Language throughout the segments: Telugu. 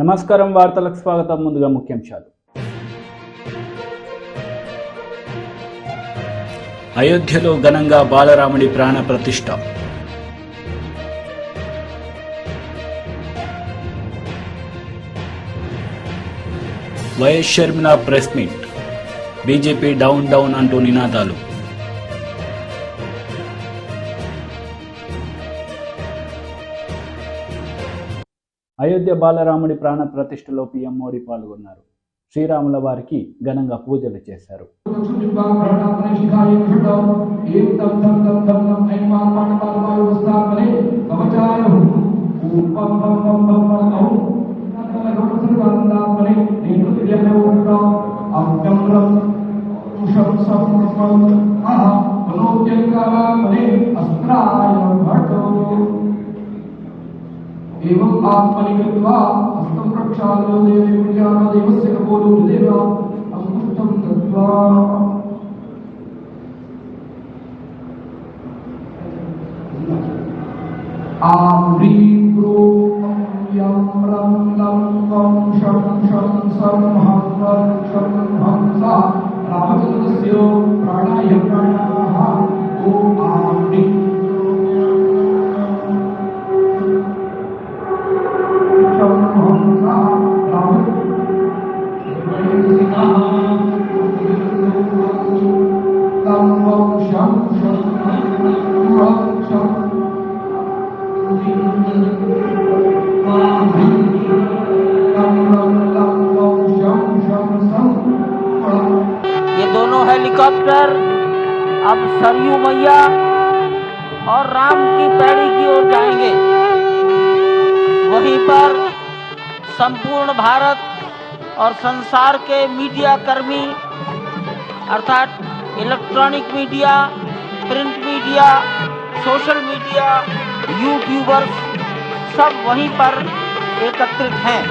నమస్కారం వార్తలకు స్వాగతం. ముందుగా ముఖ్యాంశాలు. అయోధ్యలో ఘనంగా బాలరాముడి ప్రాణ ప్రతిష్ఠ. YS Sharmila press meet. BJP down down అంటూ నినాదాలు. అయోధ్య బాలరాముడి ప్రాణ ప్రతిష్ఠలో పీఎం మోడీ పాల్గొన్నారు. శ్రీరాముల వారికి ఘనంగా పూజలు చేశారు. एवं आत्मनि कृत्वा हस्तं प्रक्षाल्य देवी पूजाना देवस्य कपोलो हृदयेन अंकुष्टं दत्त्वा आम्री प्रो यं रं लं वं शं शं सं हं वं शं हंसा रामचन्द्रस्य प्राणाय प्राणाः ॐ आम्री ये दोनों हेलीकॉप्टर अब सरयू मैया और राम की पैड़ी की ओर जाएंगे। वहीं पर संपूर्ण भारत और संसार के मीडिया कर्मी अर्थात electronic media, print media, social media, YouTubers सब वहीं पर एकत्रित हैं।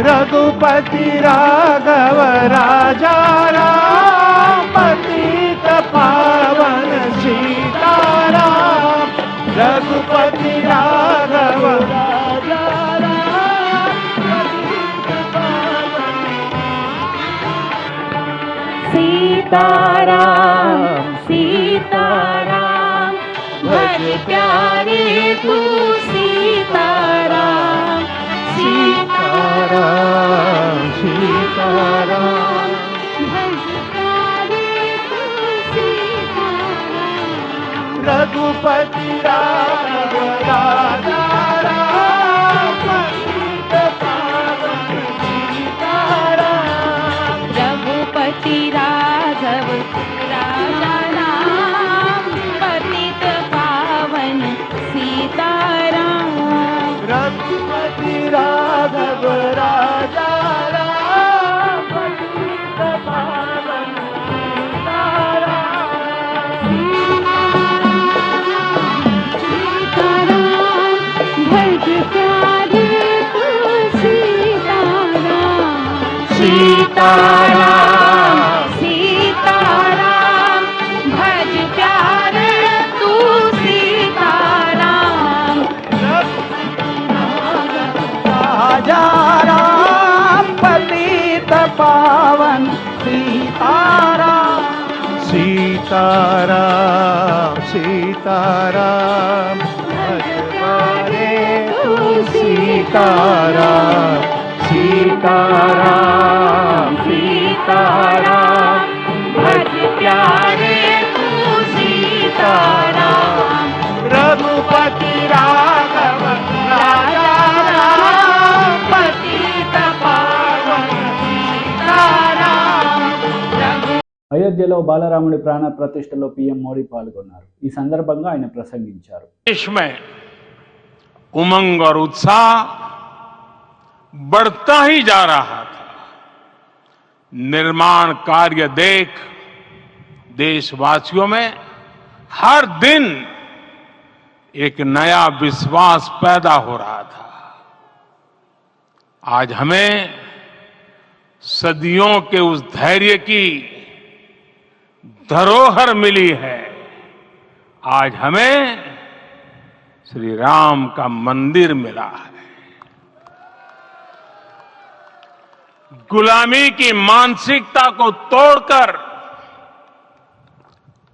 रघुपति राघव राजा राम पतित पावन सीताराम। रघुपति राघव राजा राम पतित पावन सीताराम। सीताराम भज प्यारे तू सीताराम सीताराम सीताराम भज प्यारे तू सीताराम रघुपति राघव राजा राम पतित पावन सीताराम रघुपति राघव राजा राम पतित पावन सीताराम रघुपति राघव राजा राम पतित पावन सीताराम सीताराम भज प्यारे तू सीताराम राजा राम पतित पावन सीताराम सीताराम सीताराम भज प्यारे तू सीताराम सीताराम सीताराम भज प्यारे तू सीताराम रघुपति राघव राजा राम पतित पावन सीताराम అయోధ్యలో బాలరాముడి ప్రాణ ప్రతిష్టలో పీఎం మోడీ పాల్గొన్నారు. ఈ సందర్భంగా ఆయన ప్రసంగించారు. देश में उमंग और उत्साह बढ़ता ही जा रहा था। निर्माण कार्य देख देशवासियों में हर दिन एक नया विश्वास पैदा हो रहा था। आज हमें सदियों के उस धैर्य की धरोहर मिली है। आज हमें श्री राम का मंदिर मिला है। गुलामी की मानसिकता को तोड़कर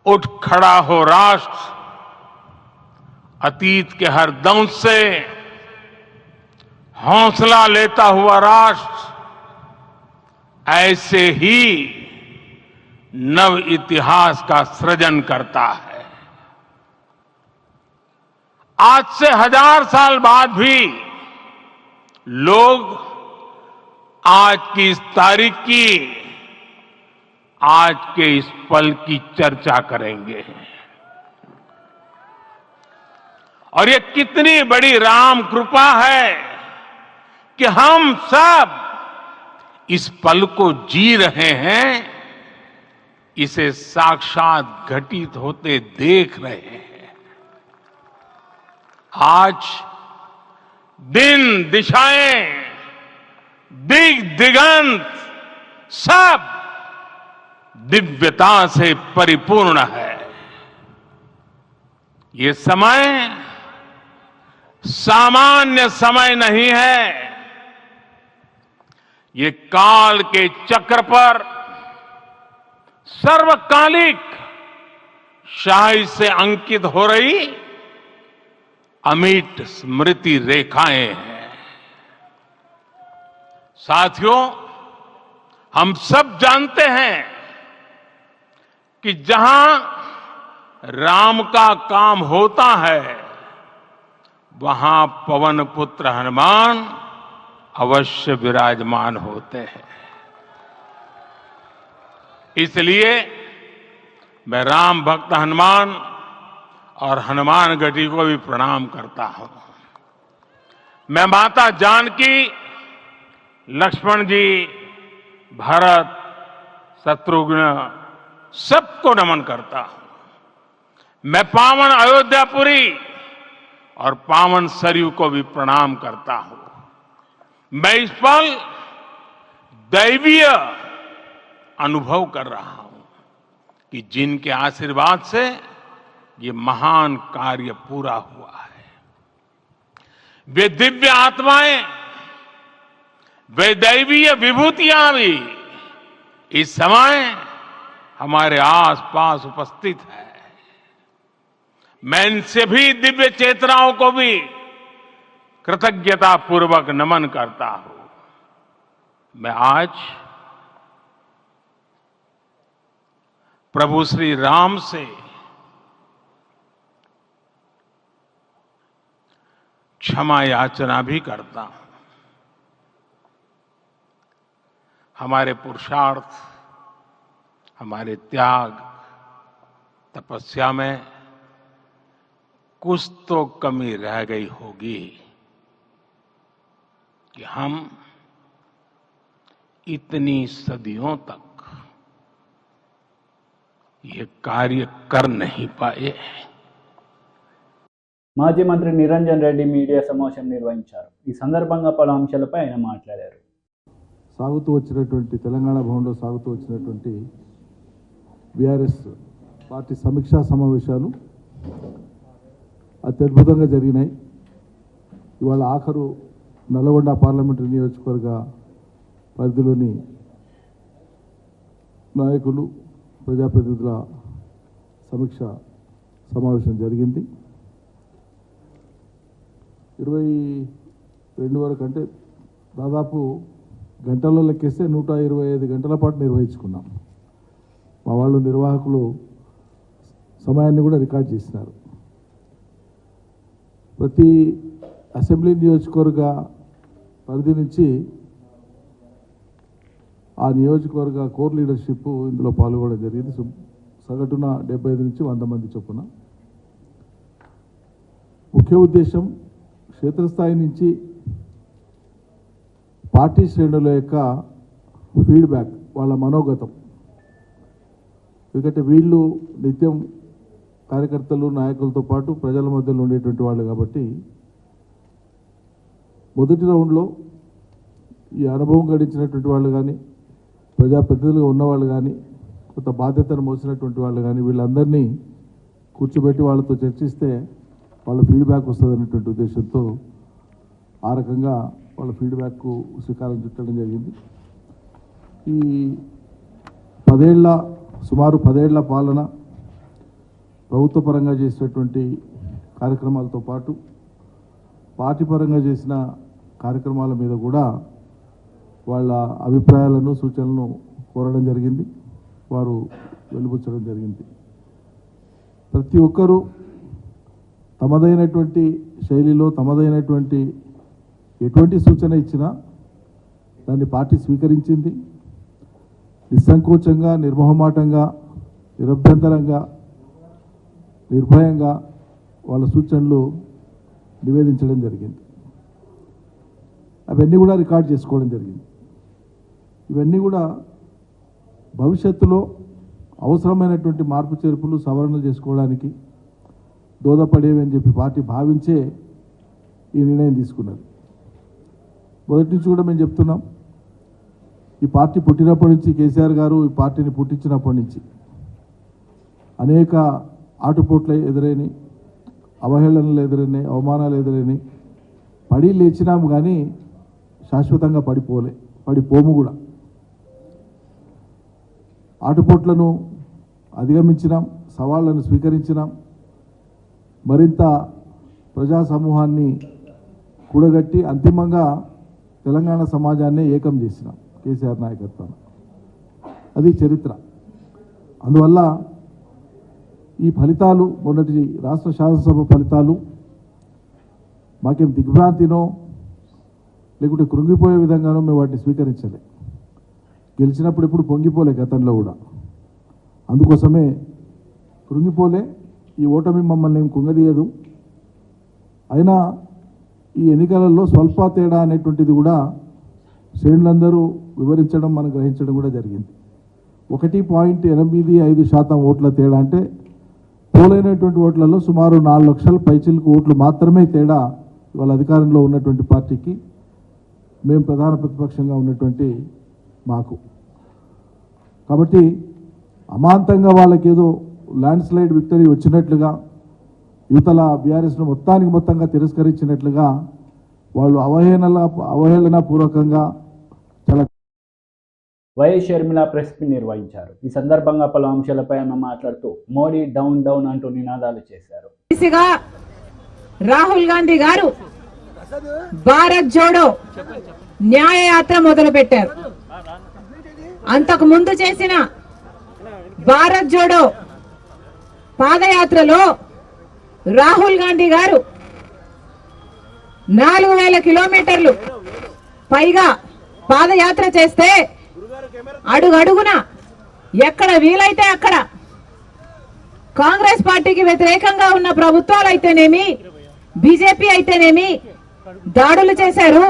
उठ खड़ा हो राष्ट्र, अतीत के हर दंश से हौसला लेता हुआ राष्ट्र ऐसे ही नव इतिहास का सृजन करता है। आज से 1000 साल बाद भी लोग आज की इस तारीख की, आज के इस पल की चर्चा करेंगे। और ये कितनी बड़ी राम कृपा है कि हम सब इस पल को जी रहे हैं, इसे साक्षात घटित होते देख रहे हैं। आज दिन दिशाएं दिगंत सब दिव्यता से परिपूर्ण है। ये समय सामान्य समय नहीं है। ये काल के चक्र पर सर्वकालिक शाही से अंकित हो रही अमिट स्मृति रेखाएं हैं। साथियों, हम सब जानते हैं कि जहां राम का काम होता है वहां पवन पुत्र हनुमान अवश्य विराजमान होते हैं। इसलिए मैं राम भक्त हनुमान और हनुमान गढ़ी को भी प्रणाम करता हूं। मैं माता जानकी, लक्ष्मण जी, भरत, शत्रुघ्न सबको नमन करता हूं। मैं पावन अयोध्यापुरी और पावन सरयू को भी प्रणाम करता हूं। मैं इस पल दैवीय अनुभव कर रहा हूं कि जिनके आशीर्वाद से ये महान कार्य पूरा हुआ है। वे दिव्य आत्माएं, वे दैवीय विभूतियां भी इस समय हमारे आसपास उपस्थित है। मैं इनसे भी दिव्य चेतनाओं को भी कृतज्ञता पूर्वक नमन करता हूं। मैं आज प्रभु श्री राम से क्षमा याचना भी करता हूं। हमारे पुरुषार्थ, हमारे त्याग, तपस्या में कुछ तो कमी रह गई होगी कि हम इतनी सदियों तक ये कार्य कर नहीं पाए। మాజీ మంత్రి నిరంజన్ రెడ్డి మీడియా సమావేశం నిర్వహించారు. ఈ సందర్భంగా పలు అంశాలపై ఆయన మాట్లాడారు. సాగుతూ వచ్చినటువంటి తెలంగాణ భవన్లో సాగుతూ వచ్చినటువంటి బీఆర్ఎస్ పార్టీ సమీక్షా సమావేశాలు అత్యద్భుతంగా జరిగినాయి. ఇవాళ ఆఖరు నల్గొండ పార్లమెంటరీ నియోజకవర్గ పరిధిలోని నాయకులు, ప్రజాప్రతినిధుల సమీక్ష సమావేశం జరిగింది. 22 వరకు, అంటే దాదాపు గంటల్లో లెక్కేస్తే 125 గంటల పాటు నిర్వహించుకున్నాం. మా వాళ్ళు నిర్వాహకులు సమయాన్ని కూడా రికార్డ్ చేసినారు. ప్రతి అసెంబ్లీ నియోజకవర్గ పరిధి నుంచి ఆ నియోజకవర్గ కోర్ లీడర్షిప్ ఇందులో పాల్గొనడం జరిగింది. సగటున 75 నుంచి 100 మంది చొప్పున. ముఖ్య ఉద్దేశం క్షేత్రస్థాయి నుంచి పార్టీ శ్రేణుల యొక్క ఫీడ్బ్యాక్, వాళ్ళ మనోగతం. ఎందుకంటే వీళ్ళు నిత్యం కార్యకర్తలు, నాయకులతో పాటు ప్రజల మధ్యలో ఉండేటువంటి వాళ్ళు కాబట్టి మొదటి రౌండ్లో ఈ అనుభవం గడించినటువంటి వాళ్ళు కానీ, ప్రజాప్రతినిధులుగా ఉన్నవాళ్ళు కానీ, కొంత బాధ్యతను మోసినటువంటి వాళ్ళు కానీ, వీళ్ళందరినీ కూర్చోబెట్టి వాళ్ళతో చర్చిస్తే వాళ్ళ ఫీడ్బ్యాక్ వస్తుంది అనేటువంటి ఉద్దేశంతో ఆ రకంగా వాళ్ళ ఫీడ్బ్యాక్కు శ్రీకారం చుట్టడం జరిగింది. ఈ సుమారు 10 ఏళ్ల పాలన, ప్రభుత్వ పరంగా చేసినటువంటి కార్యక్రమాలతో పాటు పార్టీ పరంగా చేసిన కార్యక్రమాల మీద కూడా వాళ్ళ అభిప్రాయాలను, సూచనలను కోరడం జరిగింది. వారు వెలుబుచ్చడం జరిగింది. ప్రతి ఒక్కరూ తమదైనటువంటి శైలిలో, తమదైనటువంటి ఎటువంటి సూచన ఇచ్చినా దాన్ని పార్టీ స్వీకరించింది. నిస్సంకోచంగా, నిర్మోహమాటంగా, నిరభ్యంతరంగా, నిర్భయంగా వాళ్ళ సూచనలు నివేదించడం జరిగింది. అవన్నీ కూడా రికార్డ్ చేసుకోవడం జరిగింది. ఇవన్నీ కూడా భవిష్యత్తులో అవసరమైనటువంటి మార్పు చేర్పులు, సవరణలు చేసుకోవడానికి దోహదపడేవి అని చెప్పి పార్టీ భావించే ఈ నిర్ణయం తీసుకున్నది. మొదటి నుంచి కూడా మేము చెప్తున్నాం, ఈ పార్టీ పుట్టినప్పటి నుంచి, కేసీఆర్ గారు ఈ పార్టీని పుట్టించినప్పటి నుంచి అనేక ఆటుపోట్లు ఎదురైనాయి, అవహేళనలు ఎదురైనాయి, అవమానాలు ఎదురైనాయి. పడి లేచినాము కానీ శాశ్వతంగా పడిపోము కూడా. ఆటుపోట్లను అధిగమించినాం, సవాళ్లను స్వీకరించినాం. మరింత ప్రజా సమూహాన్ని కూడగట్టి అంతిమంగా తెలంగాణ సమాజాన్ని ఏకం చేసినాం కేసీఆర్ నాయకత్వం. అది చరిత్ర. అందువల్ల ఈ ఫలితాలు, మొన్నటి రాష్ట్ర శాసనసభ ఫలితాలు మాకేం దిగ్భ్రాంతినో లేకుంటే కృంగిపోయే విధంగానో మేము వాటిని స్వీకరించలే. గెలిచినప్పుడు ఎప్పుడు పొంగిపోలే, గతంలో కూడా. అందుకోసమే కృంగిపోలే. ఈ ఓటమి మమ్మల్ని ఏం కుంగదీయదు. అయినా ఈ ఎన్నికలలో స్వల్ప తేడా అనేటువంటిది కూడా శ్రేణులందరూ వివరించడం, మనం గ్రహించడం కూడా జరిగింది. 1.85% ఓట్ల తేడా అంటే పోలైనటువంటి ఓట్లలో సుమారు 4 లక్షల పైచిలకు ఓట్లు మాత్రమే తేడా వాళ్ళ అధికారంలో ఉన్నటువంటి పార్టీకి, మేము ప్రధాన ప్రతిపక్షంగా ఉన్నటువంటి మాకు. కాబట్టి అమాంతంగా వాళ్ళకేదో ల్యాండ్ స్లైడ్ విక్టరీ వచ్చినట్లుగా, యువతల బీఆర్ఎస్ను మొత్తంగా తిరస్కరించినట్లుగా వాళ్ళు అవహేళనపూర్వకంగా చాలా వైఎస్ షర్మిల ప్రెస్ మీట్ నిర్వహించారు. ఈ సందర్భంగా పలు అంశాలపై ఆమె మాట్లాడుతూ మోడీ డౌన్ డౌన్ అంటూ నినాదాలు చేశారు. రాహుల్ గాంధీ గారు భారత్ జోడో న్యాయయాత్ర మొదలు పెట్టారు. అంతకు ముందు చేసిన భారత్ జోడో పాదయాత్రలో రాహుల్ గాంధీ గారు 4000 కిలోమీటర్లు పైగా పాదయాత్ర చేస్తే అడుగడుగున ఎక్కడ వీలైతే అక్కడ కాంగ్రెస్ పార్టీకి వ్యతిరేకంగా ఉన్న ప్రభుత్వాలు అయితేనేమి, బీజేపీ అయితేనేమి దాడులు చేశారు.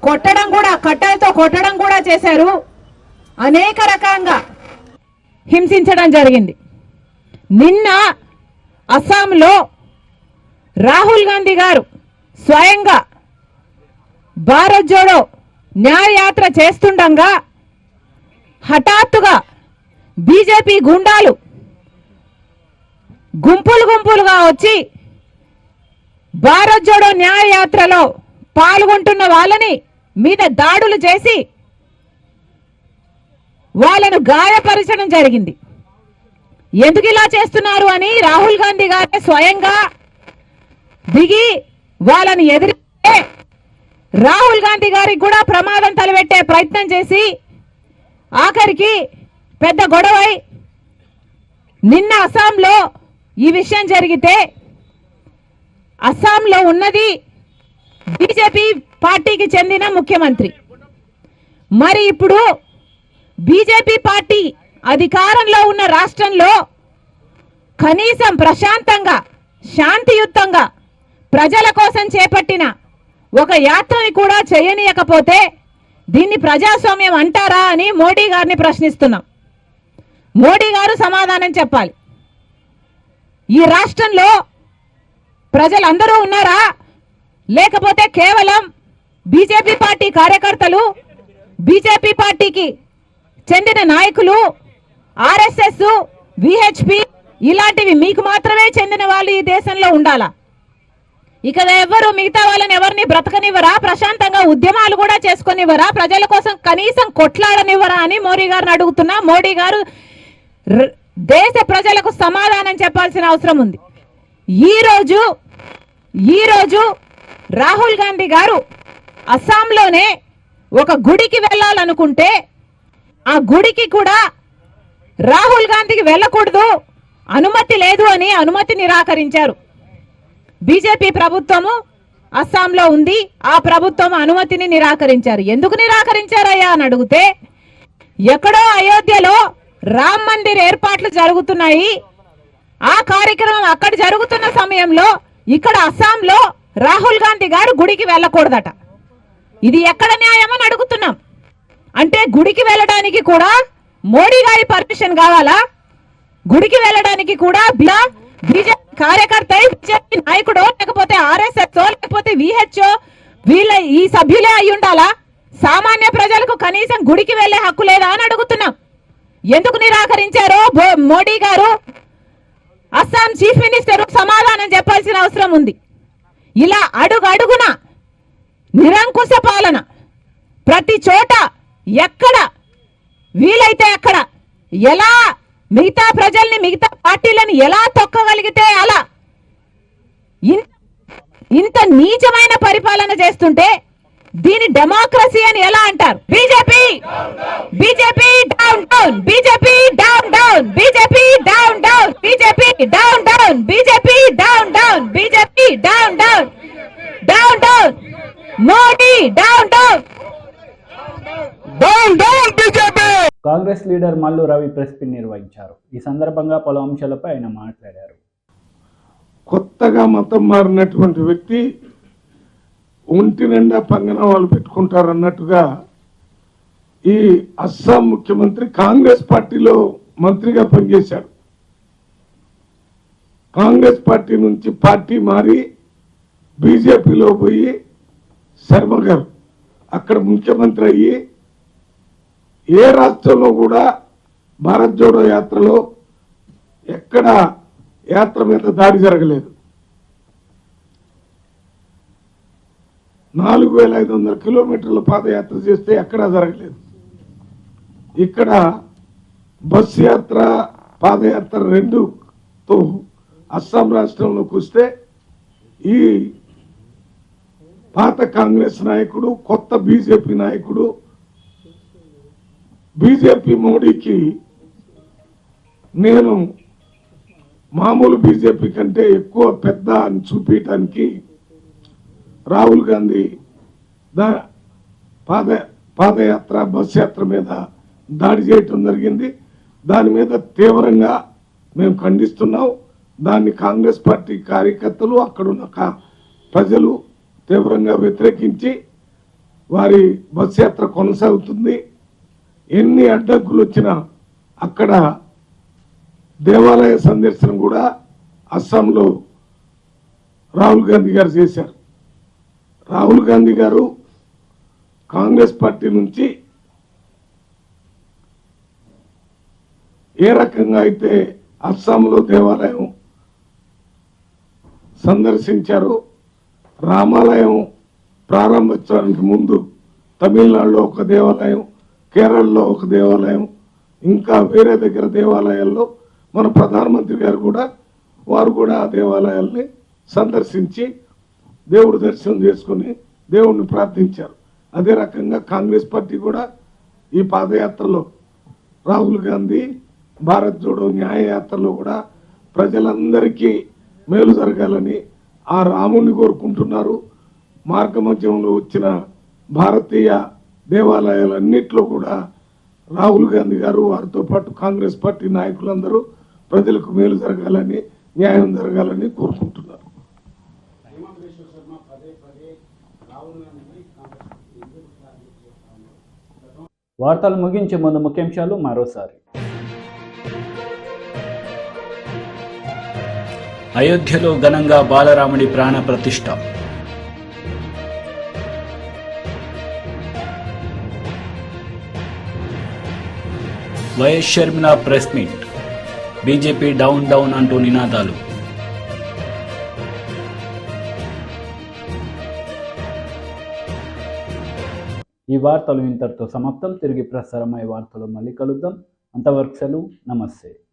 కొట్టడం కూడా, కట్టెలతో కొట్టడం కూడా చేశారు. అనేక రకంగా హింసించడం జరిగింది. నిన్న అస్సాంలో రాహుల్ గాంధీ గారు స్వయంగా భారత్ జోడో న్యాయయాత్ర చేస్తుండగా హఠాత్తుగా బీజేపీ గుండాలు గుంపులుగా వచ్చి భారత్ జోడో న్యాయయాత్రలో పాల్గొంటున్న వాళ్ళని మీద దాడులు చేసి వాళ్ళను గాయపరచడం జరిగింది. ఎందుకు ఇలా చేస్తున్నారు అని రాహుల్ గాంధీ గారే స్వయంగా దిగి వాళ్ళని ఎదిరిస్తే రాహుల్ గాంధీ గారికి కూడా ప్రమాదం తలపెట్టే ప్రయత్నం చేసి ఆఖరికి పెద్ద గొడవై నిన్న అస్సాంలో ఈ విషయం జరిగితే అస్సాంలో ఉన్నది బీజేపీ పార్టీకి చెందిన ముఖ్యమంత్రి. మరి ఇప్పుడు బీజేపీ పార్టీ అధికారంలో ఉన్న రాష్ట్రంలో కనీసం ప్రశాంతంగా శాంతియుతంగా ప్రజల కోసం చేపట్టిన ఒక యాత్రని కూడా చేయనీయకపోతే దీన్ని ప్రజాస్వామ్యం అంటారా అని మోడీ గారిని ప్రశ్నిస్తున్నాం. మోడీ గారు సమాధానం చెప్పాలి. ఈ రాష్ట్రంలో ప్రజలందరూ ఉన్నారా, లేకపోతే కేవలం బీజేపీ పార్టీ కార్యకర్తలు, బీజేపీ పార్టీకి చెందిన నాయకులు, ఆర్ఎస్ఎస్, విహెచ్పి ఇలాంటివి మీకు మాత్రమే చెందిన వాళ్ళు ఈ దేశంలో ఉండాలా? ఇక ఎవరు మిగతా వాళ్ళని ఎవరిని బ్రతకనివ్వరా? ప్రశాంతంగా ఉద్యమాలు కూడా చేసుకునివ్వరా? ప్రజల కోసం కనీసం కొట్లాడనివ్వరా అని మోడీ గారిని అడుగుతున్నా. మోడీ గారు దేశ ప్రజలకు సమాధానం చెప్పాల్సిన అవసరం ఉంది. ఈ రోజు రాహుల్ గాంధీ గారు అస్సాంలోనే ఒక గుడికి వెళ్ళాలనుకుంటే ఆ గుడికి కూడా రాహుల్ గాంధీకి వెళ్ళకూడదు, అనుమతి లేదు అని అనుమతి నిరాకరించారు. బీజేపీ ప్రభుత్వము అస్సాంలో ఉంది, ఆ ప్రభుత్వం అనుమతిని నిరాకరించారు. ఎందుకు నిరాకరించారయ్యా అని అడిగితే ఎక్కడో అయోధ్యలో రామ్ మందిర్ ఏర్పాట్లు జరుగుతున్నాయి, ఆ కార్యక్రమం అక్కడ జరుగుతున్న సమయంలో ఇక్కడ అస్సాంలో రాహుల్ గాంధీ గారు గుడికి వెళ్ళకూడదట. ఇది ఎక్కడ న్యాయం అని అడుగుతున్నాం. అంటే గుడికి వెళ్ళడానికి కూడా మోడీ గారి పర్మిషన్ కావాలా? గుడికి వెళ్ళడానికి కూడా బీజేపీ కార్యకర్త, బీజేపీ నాయకుడో, లేకపోతే ఆర్ఎస్ఎస్ లేకపోతే విహెచ్ఓ వీళ్ళ ఈ సభ్యులే అయి ఉండాలా? సామాన్య ప్రజలకు కనీసం గుడికి వెళ్లే హక్కు లేదా అని అడుగుతున్నాం. ఎందుకు నిరాకరించారో మోడీ గారు, అస్సాం చీఫ్ మినిస్టర్ సమాధానం చెప్పాల్సిన అవసరం ఉంది. ఇలా అడుగడుగున నిరంకుశ పాలన, ప్రతి చోట ఎక్కడ వీలైతే అక్కడ ఎలా మిగతా ప్రజల్ని, మిగతా పార్టీలను ఎలా తొక్కగలిగితే అలా ఇంత నీచమైన పరిపాలన చేస్తుంటే దీని డెమోక్రసీ అని ఎలా అంటారు? BJP down down, BJP down down, BJP down down, BJP down down, BJP down down, BJP down down, down down, Modi down down, down down BJP. Congress leader Mallu Ravi press meet నిర్వహించారు. ఈ సందర్భంగా పలు అంశాలపై ఆయన మాట్లాడారు. కొత్తగా మతం మారినటువంటి వ్యక్తి ఒంటి నిండా పంగనామాలు పెట్టుకుంటారు అన్నట్టుగా ఈ అస్సాం ముఖ్యమంత్రి కాంగ్రెస్ పార్టీలో మంత్రిగా పనిచేశాడు. కాంగ్రెస్ పార్టీ నుంచి పార్టీ మారి బీజేపీలో పోయి శర్మ గారు అక్కడ ముఖ్యమంత్రి అయ్యి ఏ రాష్ట్రంలో కూడా భారత్ జోడో యాత్రలో ఎక్కడ యాత్ర మీద దాడి జరగలేదు. 4500 కిలోమీటర్ల పాదయాత్ర చేస్తే ఎక్కడా జరగలేదు. ఇక్కడ బస్ యాత్ర పాదయాత్ర రెండుతో అస్సాం రాష్ట్రంలోకి వస్తే ఈ పాత కాంగ్రెస్ నాయకుడు కొత్త బీజేపీ నాయకుడు బీజేపీ మోడీకి నేను మామూలు బీజేపీ కంటే ఎక్కువ పెద్ద అని చూపించడానికి రాహుల్ గాంధీ పాదయాత్ర బస్ యాత్ర మీద దాడి చేయటం జరిగింది. దాని మీద తీవ్రంగా మేము ఖండిస్తున్నాం. దాన్ని కాంగ్రెస్ పార్టీ కార్యకర్తలు అక్కడున్న ప్రజలు తీవ్రంగా వ్యతిరేకించి వారి బస్ యాత్ర కొనసాగుతుంది. ఎన్ని అడ్డంకులు వచ్చినా అక్కడ దేవాలయ సందర్శనం కూడా అస్సాంలో రాహుల్ గాంధీ గారు చేశారు. రాహుల్ గాంధీ గారు కాంగ్రెస్ పార్టీ నుంచి ఏ రకంగా అయితే అస్సాంలో దేవాలయం సందర్శించారో, రామాలయం ప్రారంభించడానికి ముందు తమిళనాడులో ఒక దేవాలయం, కేరళలో ఒక దేవాలయం, ఇంకా వేరే దగ్గర దేవాలయాల్లో మన ప్రధానమంత్రి గారు కూడా వారు కూడా ఆ దేవాలయాల్ని సందర్శించి దేవుడు దర్శనం చేసుకుని దేవుణ్ణి ప్రార్థించారు. అదే రకంగా కాంగ్రెస్ పార్టీ కూడా ఈ పాదయాత్రలో రాహుల్ గాంధీ భారత్ జోడో న్యాయ యాత్రలో కూడా ప్రజలందరికీ మేలు జరగాలని ఆ రాముణ్ణి కోరుకుంటున్నారు. మార్గమధ్యంలో వచ్చిన భారతీయ దేవాలయాలన్నింటిలో కూడా రాహుల్ గాంధీ గారు వారితో పాటు కాంగ్రెస్ పార్టీ నాయకులందరూ ప్రజలకు మేలు జరగాలని, న్యాయం జరగాలని కోరుకుంటున్నారు. వార్తలు ముగించే ముందు ముఖ్యాంశాలు మరోసారి. అయోధ్యలో ఘనంగా బాలరాముడి ప్రాణ ప్రతిష్ఠ. YS Sharmila press meet. BJP down down అంటూ నినాదాలు. ఈ వార్తలు ఇంతటితో సమాప్తం. తిరిగి ప్రసారమయ్యే వార్తలు మళ్ళీ కలుద్దాం. అంతవరకు సెలవు. నమస్తే.